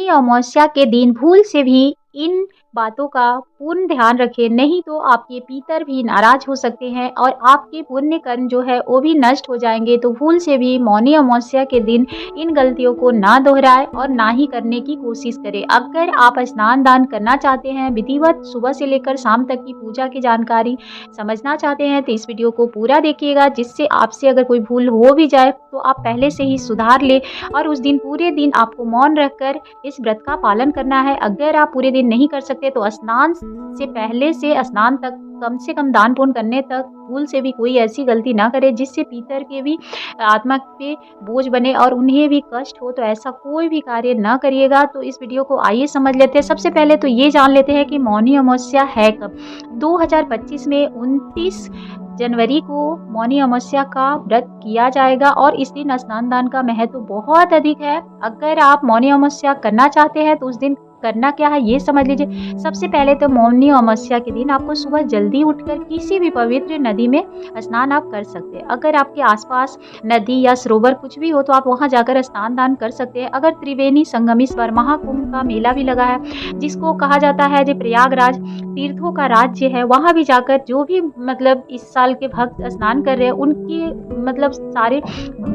मौनी अमावस्या के दिन भूल से भी इन बातों का पूर्ण ध्यान रखें, नहीं तो आपके पितर भी नाराज हो सकते हैं और आपके पुण्य कर्म जो है वो भी नष्ट हो जाएंगे। तो भूल से भी मौनी अमावस्या के दिन इन गलतियों को ना दोहराएं और ना ही करने की कोशिश करें। अगर आप स्नान दान करना चाहते हैं, विधिवत सुबह से लेकर शाम तक की पूजा की जानकारी समझना चाहते हैं, तो इस वीडियो को पूरा देखिएगा, जिससे आपसे अगर कोई भूल हो भी जाए तो आप पहले से ही सुधार ले। और उस दिन पूरे दिन आपको मौन रखकर इस व्रत का पालन करना है। अगर आप पूरे दिन नहीं कर सकते तो स्नान से पहले से स्नान तक कम से कम दान पुण्य करने तक भूल से भी कोई ऐसी गलती ना करे जिससे पितर के भी आत्मा पे बोझ बने और उन्हें भी कष्ट हो। तो ऐसा कोई भी कार्य ना करिएगा। तो इस वीडियो को आइए समझ लेते हैं। सबसे पहले तो ये जान लेते हैं कि मौनी अमावस्या है कब। 2025 में 29 जनवरी को मौनी अमावस्या का व्रत किया जाएगा और इस दिन स्नान दान का महत्व बहुत अधिक है। अगर आप मौनी अमावस्या करना चाहते हैं तो उस दिन करना क्या है ये समझ लीजिए। सबसे पहले तो मौनी अमावस्या के दिन आपको सुबह जल्दी उठकर किसी भी पवित्र नदी में स्नान आप कर सकते हैं। अगर आपके आसपास नदी या सरोवर कुछ भी हो तो आप वहां जाकर स्नान दान कर सकते हैं। अगर त्रिवेणी संगमेश्वर महाकुंभ का मेला भी लगा है, जिसको कहा जाता है जो प्रयागराज तीर्थों का राज्य है, वहां भी जाकर जो भी मतलब इस साल के भक्त स्नान कर रहे हैं उनके मतलब सारे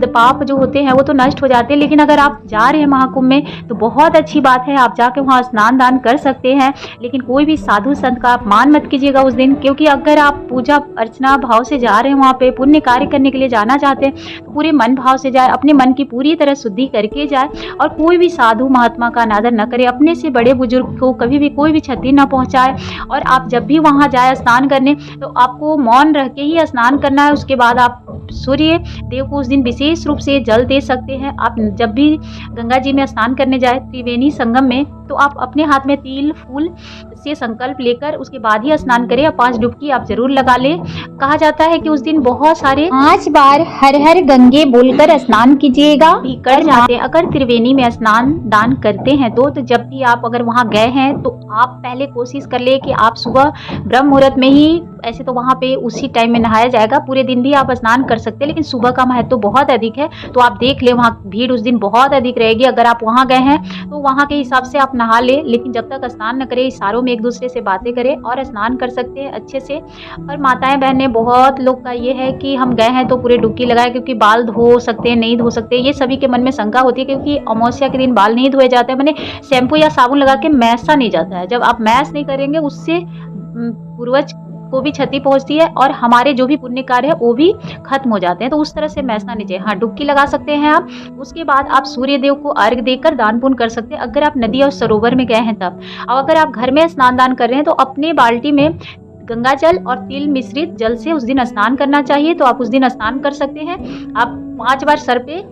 पाप जो होते हैं वो तो नष्ट हो जाते हैं। लेकिन अगर आप जा रहे हैं महाकुंभ में तो बहुत अच्छी बात है, आप जाके वहाँ स्नान दान कर सकते हैं। लेकिन कोई भी साधु संत का अपमान मत कीजिएगा उस दिन, क्योंकि अगर आप पूजा अर्चना भाव से जा रहे हैं, वहाँ पे पुण्य कार्य करने के लिए जाना चाहते हैं तो पूरे मन भाव से जाए, अपने मन की पूरी तरह शुद्धि करके जाए और कोई भी साधु महात्मा का अनादर न करे, अपने से बड़े बुजुर्ग को कभी भी कोई भी क्षति न पहुँचाए। और आप जब भी वहाँ जाए स्नान करने तो आपको मौन रह के ही स्नान करना है। उसके बाद आप सूर्य देव को उस दिन विशेष रूप से जल दे सकते हैं। आप जब भी गंगा जी में स्नान करने जाए त्रिवेणी संगम में तो आप अपने हाथ में तिल फूल से संकल्प लेकर उसके बाद ही स्नान करें और 5 डुबकी आप जरूर लगा ले। कहा जाता है कि उस दिन बहुत सारे 5 बार हर हर गंगे बोलकर स्नान कीजिएगा भी कर जाते हैं। अगर त्रिवेणी में स्नान दान करते हैं तो जब भी आप अगर वहां गए हैं तो आप पहले कोशिश कर ले कि आप सुबह ब्रह्म मुहूर्त में ही, ऐसे तो वहां पे उसी टाइम में नहाया जाएगा, पूरे दिन भी आप स्नान कर सकते हैं, लेकिन सुबह का महत्व तो बहुत अधिक है। तो आप देख ले वहाँ भीड़ उस दिन बहुत अधिक रहेगी। अगर आप वहां गए हैं तो वहां के हिसाब से आप नहा ले, लेकिन जब तक स्नान न करें इशारों में एक दूसरे से बातें करें और स्नान कर सकते हैं अच्छे से। और माताएं बहनें बहुत लोग का ये है कि हम गए हैं तो पूरे डुबकी लगाए, क्योंकि बाल धो सकते हैं नहीं धो सकते, ये सभी के मन में शंका होती है, क्योंकि अमावस्या के दिन बाल नहीं धोए जाते हैं, मैंने शैम्पू या साबुन लगा के मैसा नहीं जाता है। जब आप मैस नहीं करेंगे उससे पूर्वज को भी क्षति पहुंचती है और हमारे जो भी पुण्य कार्य है वो भी खत्म हो जाते हैं। तो उस तरह से मैसना नहीं चाहिए। हाँ, डुबकी लगा सकते हैं आप। उसके बाद आप सूर्य देव को अर्घ देकर दान पुण्य कर सकते हैं अगर आप नदी और सरोवर में गए हैं तब। और अगर आप घर में स्नान दान कर रहे हैं तो अपने बाल्टी में गंगा जल और तिल मिश्रित जल से उस दिन स्नान करना चाहिए। तो आप उस दिन स्नान कर सकते हैं। आप 5 बार सर पे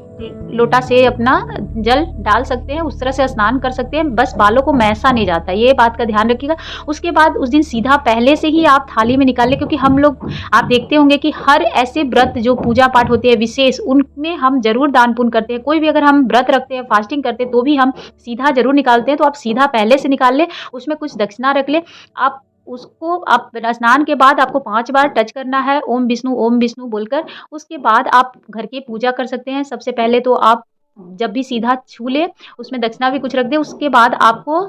लोटा से अपना जल डाल सकते हैं, उस तरह से स्नान कर सकते हैं। बस बालों को मैसा नहीं जाता, ये बात का ध्यान रखिएगा। उसके बाद उस दिन सीधा पहले से ही आप थाली में निकाल लें, क्योंकि हम लोग आप देखते होंगे कि हर ऐसे व्रत जो पूजा पाठ होते हैं विशेष, उनमें हम जरूर दान पुण्य करते हैं। कोई भी अगर हम व्रत रखते हैं फास्टिंग करते हैं तो भी हम सीधा जरूर निकालते हैं। तो आप सीधा पहले से निकाल लें, उसमें कुछ दक्षिणा रख ले। आप उसको आप स्नान के बाद आपको 5 बार टच करना है ओम विष्णु बोलकर। उसके बाद आप घर की पूजा कर सकते हैं। सबसे पहले तो आप जब भी सीधा छू ले उसमें दक्षिणा भी कुछ रख दे। उसके बाद आपको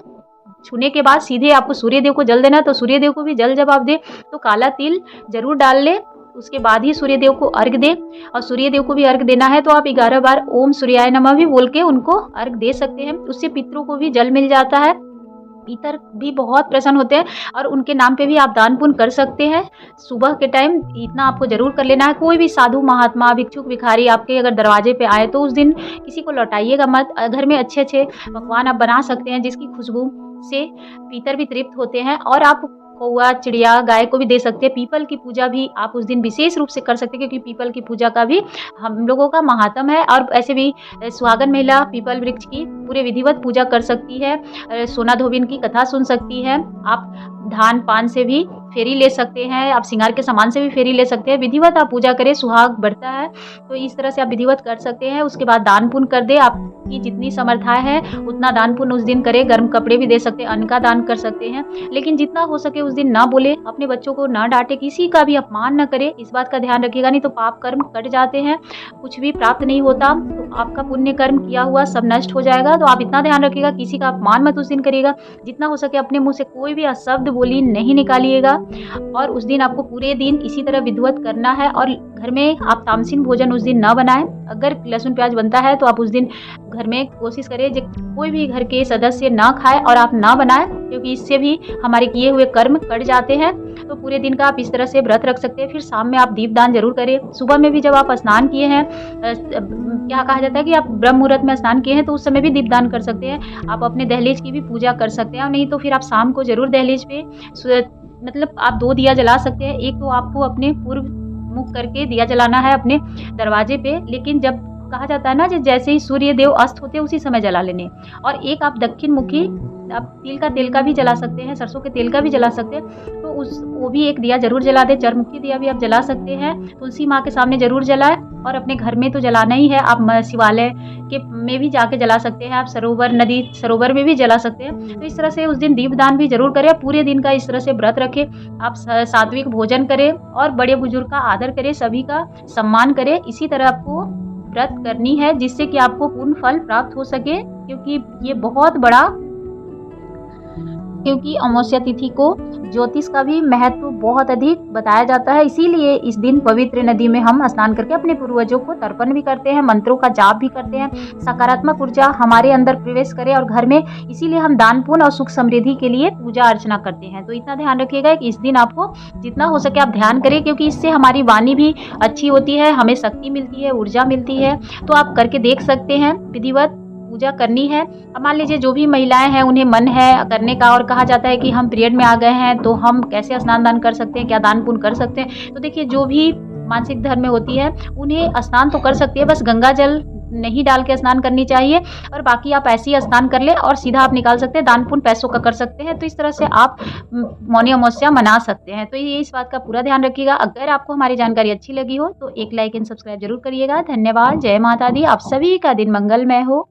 छूने के बाद सीधे आपको सूर्य देव को जल देना है, तो सूर्य देव को भी जल जब आप दे तो काला तिल जरूर डाल ले। उसके बाद ही सूर्य देव को अर्घ दे, और सूर्य देव को भी अर्घ देना है तो आप 11 बार ओम सूर्याय नमः भी बोल के उनको अर्घ दे सकते हैं। उससे पितरों को भी जल मिल जाता है, पितर भी बहुत प्रसन्न होते हैं और उनके नाम पे भी आप दान पुण्य कर सकते हैं। सुबह के टाइम इतना आपको जरूर कर लेना है। कोई भी साधु महात्मा भिक्षुक भिखारी आपके अगर दरवाजे पे आए तो उस दिन किसी को लौटाइएगा मत। घर में अच्छे अच्छे पकवान आप बना सकते हैं जिसकी खुशबू से पितर भी तृप्त होते हैं। और आप कौआ चिड़िया गाय को भी दे सकते हैं। पीपल की पूजा भी आप उस दिन विशेष रूप से कर सकते हैं, क्योंकि पीपल की पूजा का भी हम लोगों का महात्म है। और ऐसे भी सुहागन महिला पीपल वृक्ष की पूरे विधिवत पूजा कर सकती है, सोना धोबिन की कथा सुन सकती है। आप धान पान से भी फेरी ले सकते हैं, आप श्रृंगार के सामान से भी फेरी ले सकते हैं। विधिवत आप पूजा करें, सुहाग बढ़ता है, तो इस तरह से आप विधिवत कर सकते हैं। उसके बाद दान पुण्य कर दें, आपकी जितनी समर्था है उतना दान पुण्य उस दिन करें। गर्म कपड़े भी दे सकते हैं, अन्न का दान कर सकते हैं, लेकिन जितना हो सके उस दिन ना बोले, अपने बच्चों को ना डांटे, किसी का भी अपमान ना करें, इस बात का ध्यान रखिएगा, नहीं तो पाप कर्म कट जाते हैं, कुछ भी प्राप्त नहीं होता, तो आपका पुण्य कर्म किया हुआ सब नष्ट हो जाएगा। तो आप इतना ध्यान रखिएगा, किसी का अपमान मत उस दिन करिएगा, जितना हो सके अपने मुँह से कोई भी अशब्द बोली नहीं निकालिएगा। और उस दिन आपको पूरे दिन इसी तरह विधिवत करना है। और घर में आप तामसिन भोजन उस दिन ना बनाएं। अगर लहसुन प्याज बनता है तो आप उस दिन घर में कोशिश करें कोई भी घर के सदस्य ना खाए और आप ना बनाएं, क्योंकि इससे भी हमारे किए हुए कर्म कट जाते हैं। तो पूरे दिन का आप इस तरह से व्रत रख सकते हैं। फिर शाम में आप दीपदान जरूर करें। सुबह में भी जब आप स्नान किए हैं, क्या कहा जाता है कि आप ब्रह्म मुहूर्त में स्नान किए हैं, तो उस समय भी दीपदान कर सकते हैं। आप अपने दहलीज की भी पूजा कर सकते हैं, और नहीं तो फिर आप शाम को जरूर दहलीज पे मतलब आप 2 दिया जला सकते हैं। एक तो आपको अपने पूर्व मुख करके दिया जलाना है अपने दरवाजे पे, लेकिन जब कहा जाता है ना जैसे ही सूर्य देव अस्त होते हैं उसी समय जला लेने। और एक आप दक्षिण मुखी, आप तिल का तेल का भी जला सकते हैं, सरसों के तेल का भी जला सकते हैं, तो वो भी एक दिया जरूर जला दे। चरमुखी दिया भी आप जला सकते हैं, तुलसी माँ के सामने जरूर जलाएं। और अपने घर में तो जलाना ही है, आप शिवालय के में भी जाके जला सकते हैं, आप सरोवर, नदी सरोवर में भी जला सकते हैं। तो इस तरह से उस दिन दीपदान भी जरूर करें। पूरे दिन का इस तरह से व्रत रखें, आप सात्विक भोजन करें और बड़े बुजुर्ग का आदर करें, सभी का सम्मान करें। इसी तरह आपको व्रत करनी है, जिससे कि आपको पूर्ण फल प्राप्त हो सके, क्योंकि ये बहुत बड़ा, क्योंकि अमावस्या तिथि को ज्योतिष का भी महत्व बहुत अधिक बताया जाता है। इसीलिए इस दिन पवित्र नदी में हम स्नान करके अपने पूर्वजों को तर्पण भी करते हैं, मंत्रों का जाप भी करते हैं, सकारात्मक ऊर्जा हमारे अंदर प्रवेश करे और घर में, इसीलिए हम दान पुण्य और सुख समृद्धि के लिए पूजा अर्चना करते हैं। तो इतना ध्यान रखिएगा कि इस दिन आपको जितना हो सके आप ध्यान करें, क्योंकि इससे हमारी वाणी भी अच्छी होती है, हमें शक्ति मिलती है, ऊर्जा मिलती है। तो आप करके देख सकते हैं। विधिवत पूजा करनी है। अब मान लीजिए जो भी महिलाएं हैं उन्हें मन है करने का, और कहा जाता है कि हम पीरियड में आ गए हैं तो हम कैसे स्नान दान कर सकते हैं, क्या दान पुण्य कर सकते हैं। तो देखिए, जो भी मानसिक धर्म में होती है उन्हें स्नान तो कर सकती है, बस गंगा जल नहीं डाल के स्नान करनी चाहिए, और बाकी आप ऐसे ही स्नान कर ले और सीधा आप निकाल सकते हैं। दान पुण्य पैसों का कर सकते हैं। तो इस तरह से आप मौनी अमावस्या मना सकते हैं। तो ये इस बात का पूरा ध्यान रखिएगा। अगर आपको हमारी जानकारी अच्छी लगी हो तो एक लाइक एंड सब्सक्राइब जरूर करिएगा। धन्यवाद। जय माता दी। आप सभी का दिन मंगलमय हो।